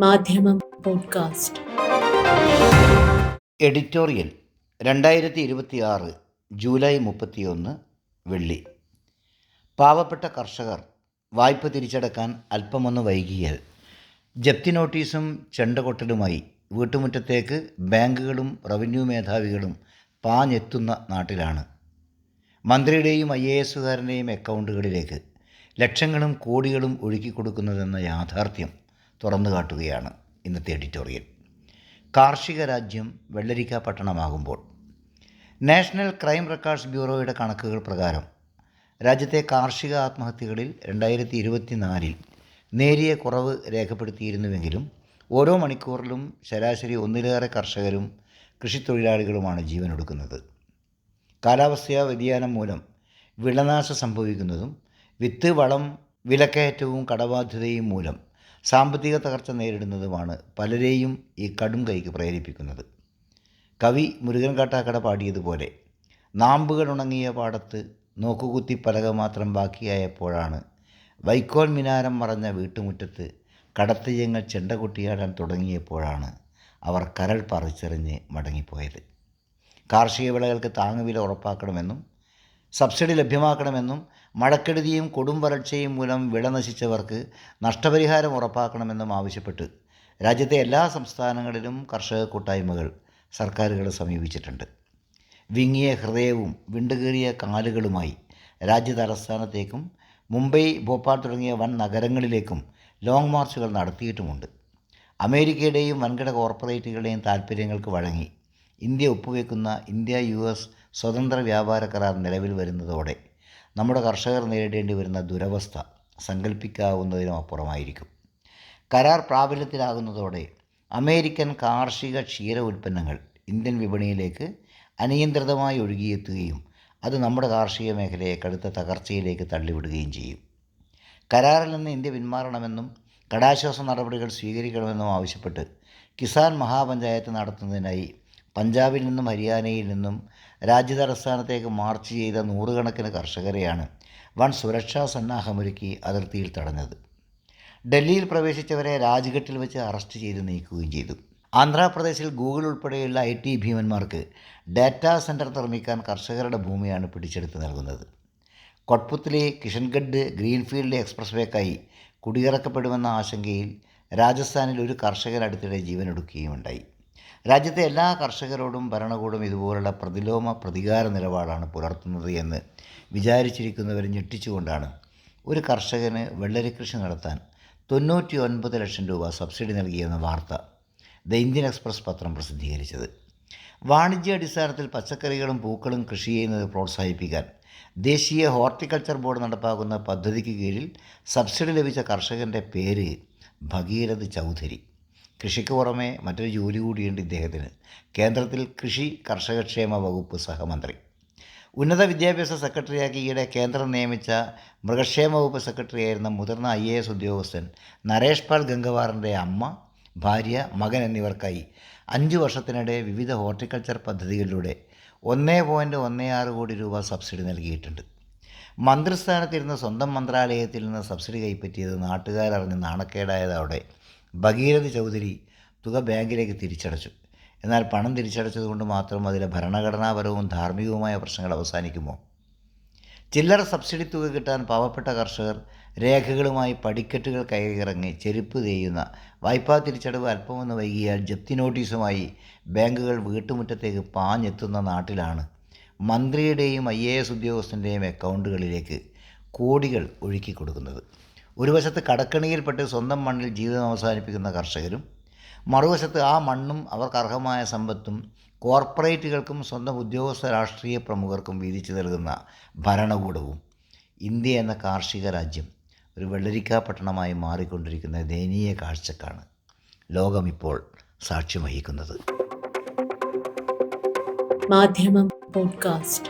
മാധ്യമം podcast. Editorial 2026 July 31 വെള്ളി. പാവപ്പെട്ട കർഷകർ വായ്പ തിരിച്ചടക്കാൻ അല്പമൊന്ന് വൈകിയാൽ ജപ്തി നോട്ടീസും ചെണ്ടകൊട്ടലുമായി വീട്ടുമുറ്റത്തേക്ക് ബാങ്കുകളും റവന്യൂ മേധാവികളും പാഞ്ഞെത്തുന്ന നാട്ടിലാണ്. മന്ത്രിയുടെയും IAS-കാരൻ്റെയും അക്കൗണ്ടുകളിലേക്ക് ലക്ഷങ്ങളും കോടികളും ഒഴുക്കിക്കൊടുക്കുന്നതെന്ന യാഥാർത്ഥ്യം തുറന്നു കാട്ടുകയാണ് ഇന്നത്തെ എഡിറ്റോറിയൽ. കാർഷിക രാജ്യം വെള്ളരിക്ക പട്ടണമാകുമ്പോൾ നാഷണൽ ക്രൈം റെക്കോർഡ്സ് ബ്യൂറോയുടെ കണക്കുകൾ പ്രകാരം രാജ്യത്തെ കാർഷിക ആത്മഹത്യകളിൽ 2024 നേരിയ കുറവ് രേഖപ്പെടുത്തിയിരുന്നുവെങ്കിലും ഓരോ മണിക്കൂറിലും ശരാശരി ഒന്നിലേറെ കർഷകരും കൃഷിത്തൊഴിലാളികളുമാണ് ജീവനൊടുക്കുന്നത്. കാലാവസ്ഥാ വ്യതിയാനം മൂലം വിളനാശം സംഭവിക്കുന്നതും വിത്ത് വളം വിലക്കയറ്റവും കടബാധ്യതയും മൂലം സാമ്പത്തിക തകർച്ച നേരിടുന്നതുമാണ് പലരെയും ഈ കടും കൈക്ക് പ്രേരിപ്പിക്കുന്നത്. കവി മുരുകൻ കാട്ടാക്കട പാടിയതുപോലെ നാമ്പുകൾ ഉണങ്ങിയ പാടത്ത് നോക്കുകുത്തി പലക മാത്രം ബാക്കിയായപ്പോഴാണ് വൈക്കോൽ മിനാരം മറഞ്ഞ വീട്ടുമുറ്റത്ത് കടത്തയ്യങ്ങൾ ചെണ്ട കൊട്ടിയാടാൻ തുടങ്ങിയപ്പോഴാണ് അവർ കരൾ പറിച്ചെറിഞ്ഞ് മടങ്ങിപ്പോയത്. കാർഷിക വിളകൾക്ക് താങ്ങുവില ഉറപ്പാക്കണമെന്നും സബ്സിഡി ലഭ്യമാക്കണമെന്നും മഴക്കെടുതിയും കൊടും വരൾച്ചയും മൂലം വിള നശിച്ചവർക്ക് നഷ്ടപരിഹാരം ഉറപ്പാക്കണമെന്നും ആവശ്യപ്പെട്ട് രാജ്യത്തെ എല്ലാ സംസ്ഥാനങ്ങളിലും കർഷക കൂട്ടായ്മകൾ സർക്കാരുകളെ സമീപിച്ചിട്ടുണ്ട്. വിങ്ങിയ ഹൃദയവും വിണ്ടുകീറിയ കാലുകളുമായി രാജ്യതലസ്ഥാനത്തേക്കും മുംബൈ, ഭോപ്പാൽ തുടങ്ങിയ വൻ നഗരങ്ങളിലേക്കും ലോങ് മാർച്ചുകൾ നടത്തിയിട്ടുമുണ്ട്. അമേരിക്കയുടെയും വൻകിട കോർപ്പറേറ്റുകളുടെയും താൽപ്പര്യങ്ങൾക്ക് വഴങ്ങി ഇന്ത്യ ഒപ്പുവെക്കുന്ന ഇന്ത്യ-US സ്വതന്ത്ര വ്യാപാര കരാർ നിലവിൽ വരുന്നതോടെ നമ്മുടെ കർഷകർ നേരിടേണ്ടി വരുന്ന ദുരവസ്ഥ സങ്കല്പിക്കാവുന്നതിനും അപ്പുറമായിരിക്കും. കരാർ പ്രാബല്യത്തിലാകുന്നതോടെ അമേരിക്കൻ കാർഷിക ക്ഷീര ഉൽപ്പന്നങ്ങൾ ഇന്ത്യൻ വിപണിയിലേക്ക് അനിയന്ത്രിതമായി ഒഴുകിയെത്തുകയും അത് നമ്മുടെ കാർഷിക മേഖലയെ കടുത്ത തകർച്ചയിലേക്ക് തള്ളിവിടുകയും ചെയ്യും. കരാറിൽ നിന്ന് ഇന്ത്യ പിന്മാറണമെന്നും കടാശ്വാസ നടപടികൾ സ്വീകരിക്കണമെന്നും ആവശ്യപ്പെട്ട് കിസാൻ മഹാപഞ്ചായത്ത് നടത്തുന്നതിനായി പഞ്ചാബിൽ നിന്നും ഹരിയാനയിൽ നിന്നും രാജ്യതലസ്ഥാനത്തേക്ക് മാർച്ച് ചെയ്ത നൂറുകണക്കിന് കർഷകരെയാണ് വൻ സുരക്ഷാ സന്നാഹമൊരുക്കി അതിർത്തിയിൽ തടഞ്ഞത്. ഡൽഹിയിൽ പ്രവേശിച്ചവരെ രാജ്ഘട്ടിൽ വെച്ച് അറസ്റ്റ് ചെയ്ത് നീക്കുകയും ചെയ്തു. ആന്ധ്രാപ്രദേശിൽ ഗൂഗിൾ ഉൾപ്പെടെയുള്ള IT ഭീമന്മാർക്ക് ഡാറ്റാ സെൻറ്റർ നിർമ്മിക്കാൻ കർഷകരുടെ ഭൂമിയാണ് പിടിച്ചെടുത്ത് നൽകുന്നത്. കൊട്പുത്തിലെ കിഷൻഗഡ് ഗ്രീൻഫീൽഡ് എക്സ്പ്രസ് വേക്കായി കുടിയിറക്കപ്പെടുമെന്ന ആശങ്കയിൽ രാജസ്ഥാനിൽ ഒരു കർഷകൻ അടുത്തിടെ ജീവനൊടുക്കുകയുമുണ്ടായി. രാജ്യത്തെ എല്ലാ കർഷകരോടും ഭരണകൂടം ഇതുപോലുള്ള പ്രതികാര നിലപാടാണ് പുലർത്തുന്നത് എന്ന് വിചാരിച്ചിരിക്കുന്നവരെ ഞെട്ടിച്ചുകൊണ്ടാണ് ഒരു കർഷകന് വെള്ളരി കൃഷി നടത്താൻ 99 ലക്ഷം രൂപ സബ്സിഡി നൽകിയെന്ന വാർത്ത ദ ഇന്ത്യൻ എക്സ്പ്രസ് പത്രം പ്രസിദ്ധീകരിച്ചത്. വാണിജ്യാടിസ്ഥാനത്തിൽ പച്ചക്കറികളും പൂക്കളും കൃഷി ചെയ്യുന്നത് പ്രോത്സാഹിപ്പിക്കാൻ ദേശീയ ഹോർട്ടിക്കൾച്ചർ ബോർഡ് നടപ്പാക്കുന്ന പദ്ധതിക്ക് കീഴിൽ സബ്സിഡി ലഭിച്ച കർഷകൻ്റെ പേര് ഭഗീരഥ് ചൗധരി. കൃഷിക്ക് പുറമെ മറ്റൊരു ജോലി കൂടിയുണ്ട് ഇദ്ദേഹത്തിന്. കേന്ദ്രത്തിൽ കൃഷി കർഷകക്ഷേമ വകുപ്പ് സഹമന്ത്രി. ഉന്നത വിദ്യാഭ്യാസ സെക്രട്ടറിയാക്കി ഈയിടെ കേന്ദ്രം നിയമിച്ച മൃഗക്ഷേമ വകുപ്പ് സെക്രട്ടറിയായിരുന്ന മുതിർന്ന IAS ഉദ്യോഗസ്ഥൻ നരേഷ് പാൽ ഗംഗവാറിൻ്റെ അമ്മ, ഭാര്യ, മകൻ എന്നിവർക്കായി 5 വർഷത്തിനിടെ വിവിധ ഹോർട്ടിക്കൾച്ചർ പദ്ധതികളിലൂടെ 1.16 കോടി രൂപ സബ്സിഡി നൽകിയിട്ടുണ്ട്. മന്ത്രിസ്ഥാനത്തിരുന്ന സ്വന്തം മന്ത്രാലയത്തിൽ നിന്ന് സബ്സിഡി കൈപ്പറ്റിയത് നാട്ടുകാരറിഞ്ഞ് നാണക്കേടായതോടെ ഭഗീരഥ് ചൗധരി തുക ബാങ്കിലേക്ക് തിരിച്ചടച്ചു. എന്നാൽ പണം തിരിച്ചടച്ചതുകൊണ്ട് മാത്രം അതിലെ ഭരണഘടനാപരവും ധാർമ്മികവുമായ പ്രശ്നങ്ങൾ അവസാനിക്കുമോ? ചില്ലറ സബ്സിഡി തുക കിട്ടാൻ പാവപ്പെട്ട കർഷകർ രേഖകളുമായി പടിക്കെട്ടുകൾ കയറിയിറങ്ങി ചെരുപ്പ് തേയുന്ന വായ്പാ തിരിച്ചടവ് അല്പമൊന്ന് വൈകിയാൽ ജപ്തി നോട്ടീസുമായി ബാങ്കുകൾ വീട്ടുമുറ്റത്തേക്ക് പാഞ്ഞെത്തുന്ന നാട്ടിലാണ് മന്ത്രിയുടെയും IAS ഉദ്യോഗസ്ഥൻ്റെയും അക്കൗണ്ടുകളിലേക്ക് കോടികൾ ഒഴുക്കിക്കൊടുക്കുന്നത്. ഒരു വശത്ത് കടക്കണിയിൽപ്പെട്ട് സ്വന്തം മണ്ണിൽ ജീവിതം അവസാനിപ്പിക്കുന്ന കർഷകരും മറുവശത്ത് ആ മണ്ണും അവർക്ക് അർഹമായ സമ്പത്തും കോർപ്പറേറ്റുകൾക്കും സ്വന്തം ഉദ്യോഗസ്ഥ രാഷ്ട്രീയ പ്രമുഖർക്കും വീതിച്ചു നൽകുന്ന ഭരണകൂടവും. ഇന്ത്യ എന്ന കാർഷിക രാജ്യം ഒരു വെള്ളരിക്ക പട്ടണമായി മാറിക്കൊണ്ടിരിക്കുന്ന ദയനീയ കാഴ്ചക്കാണ് ലോകം ഇപ്പോൾ സാക്ഷ്യം വഹിക്കുന്നത്. മാധ്യമം പോഡ്കാസ്റ്റ്.